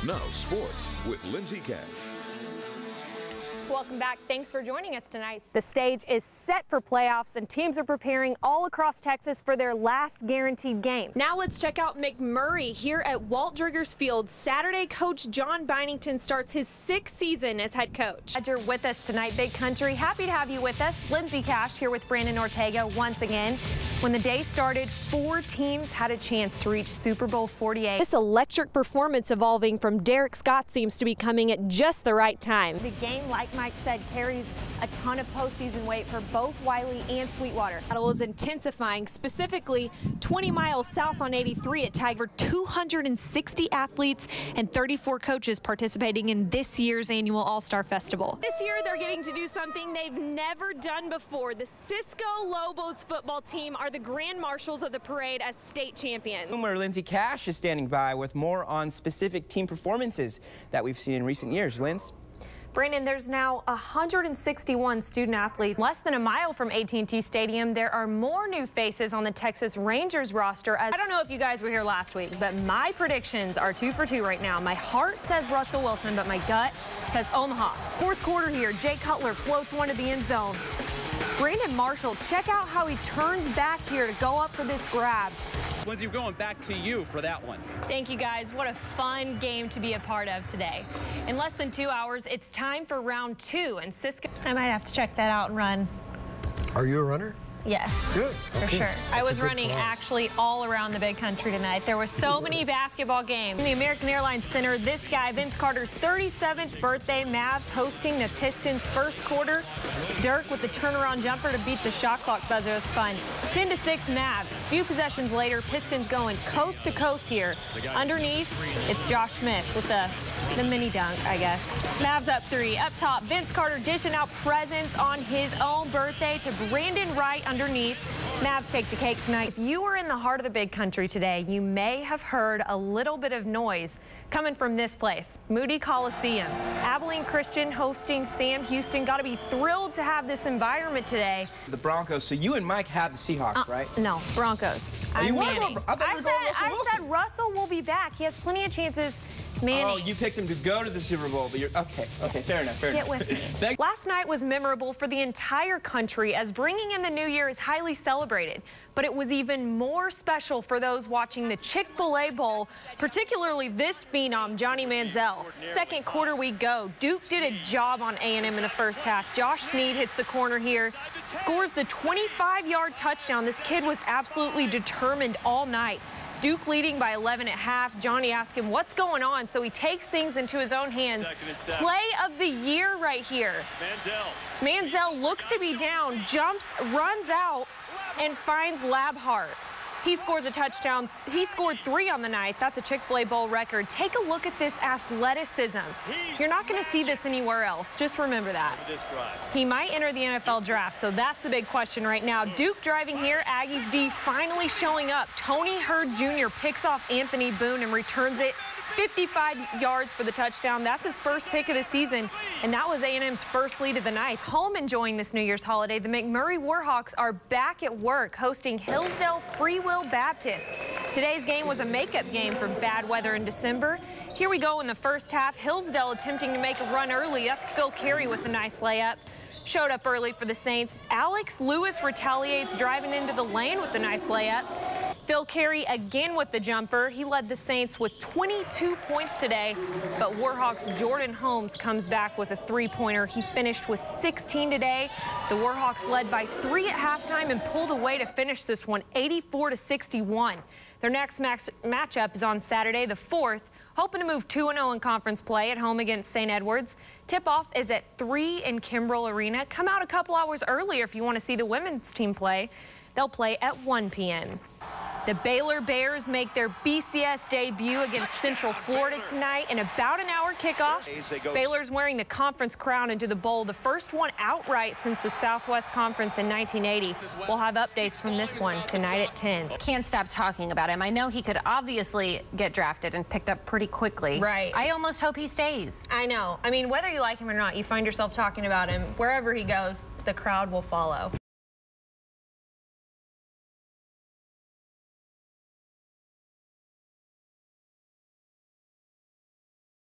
Now sports with Lindsay Cash. Welcome back. Thanks for joining us tonight. The stage is set for playoffs and teams are preparing all across Texas for their last guaranteed game. Now let's check out McMurry here at Walt Driggers Field. Saturday, Coach John Bynington starts his 6th season as head coach. Glad you're with us tonight, Big Country. Happy to have you with us. Lindsay Cash here with Brandon Ortega once again. When the day started, 4 teams had a chance to reach Super Bowl 48. This electric performance evolving from Derek Scott seems to be coming at just the right time. The game, like Mike said, carries a ton of postseason weight for both Wiley and Sweetwater. The battle is intensifying, specifically 20 miles south on 83 at Tiger. 260 athletes and 34 coaches participating in this year's annual All-Star Festival. This year, they're getting to do something they've never done before. The Cisco Lobos football team are the grand marshals of the parade as state champions. Lindsay Cash is standing by with more on specific team performances that we've seen in recent years. Linz? Brandon, there's now 161 student athletes. Less than a mile from AT&T Stadium, there are more new faces on the Texas Rangers roster. I don't know if you guys were here last week, but my predictions are 2 for 2 right now. My heart says Russell Wilson, but my gut says Omaha. 4th quarter here, Jay Cutler floats one to the end zone. Brandon Marshall, check out how he turns back here to go up for this grab. Lindsay, we're going back to you for that one. Thank you, guys. What a fun game to be a part of today. In less than 2 hours, it's time for round 2, and Cisco. I might have to check that out and run. Are you a runner? Yes, good. For sure. I was running actually all around the Big Country tonight. There were so many basketball games. In the American Airlines Center, this guy, Vince Carter's 37th birthday, Mavs hosting the Pistons 1st quarter. Dirk with the turnaround jumper to beat the shot clock buzzer. That's fun. 10-6 Mavs. A few possessions later, Pistons going coast to coast here. Underneath, it's Josh Smith with the mini dunk, I guess. Mavs up 3. Up top, Vince Carter dishing out presents on his own birthday to Brandon Wright underneath. Mavs take the cake tonight. If you were in the heart of the Big Country today, you may have heard a little bit of noise coming from this place, Moody Coliseum. Abilene Christian hosting Sam Houston. Got to be thrilled to have this environment today. The Broncos, so you and Mike have the Seahawks, right? No, Broncos. You want to go? I said Russell will be back. He has plenty of chances. Manning. Oh, you picked him to go to the Super Bowl, but you're okay, fair enough. Get with me. Last night was memorable for the entire country as bringing in the new year is highly celebrated. But it was even more special for those watching the Chick-fil-A Bowl, particularly this phenom, Johnny Manziel. 2nd quarter we go. Duke did a job on A&M in the 1st half. Josh Snead hits the corner here, scores the 25-yard touchdown. This kid was absolutely determined all night. Duke leading by 11 at half. Johnny asked him what's going on, so he takes things into his own hands. Play of the year right here. Manziel looks to be down, jumps, runs out, and finds Labhart. He scores a touchdown. He scored 3 on the night. That's a Chick-fil-A Bowl record. Take a look at this athleticism. You're not going to see this anywhere else. Just remember that. He might enter the NFL draft, so that's the big question right now. Duke driving here. Aggies D finally showing up. Tony Hurd Jr. picks off Anthony Boone and returns it. 55 yards for the touchdown. That's his 1st pick of the season, and that was A&M's 1st lead of the night. Home enjoying this New Year's holiday, the McMurry Warhawks are back at work hosting Hillsdale Free Will Baptist. Today's game was a makeup game for bad weather in December. Here we go in the 1st half. Hillsdale attempting to make a run early. That's Phil Carey with a nice layup. Showed up early for the Saints. Alex Lewis retaliates, driving into the lane with a nice layup. Phil Carey again with the jumper. He led the Saints with 22 points today, but Warhawks' Jordan Holmes comes back with a 3-pointer. He finished with 16 today. The Warhawks led by 3 at halftime and pulled away to finish this one 84-61. Their next matchup is on Saturday, the 4th, hoping to move 2-0 in conference play at home against St. Edwards. Tip-off is at 3 in Kimbrell Arena. Come out a couple hours earlier if you want to see the women's team play. They'll play at 1 p.m. The Baylor Bears make their BCS debut against Central Florida tonight in about an hour kickoff. Baylor's wearing the conference crown into the bowl, the first one outright since the Southwest Conference in 1980. We'll have updates from this one tonight at 10. Can't stop talking about him. I know he could obviously get drafted and picked up pretty quickly. Right. I almost hope he stays. I know. I mean, whether you like him or not, you find yourself talking about him. Wherever he goes, the crowd will follow.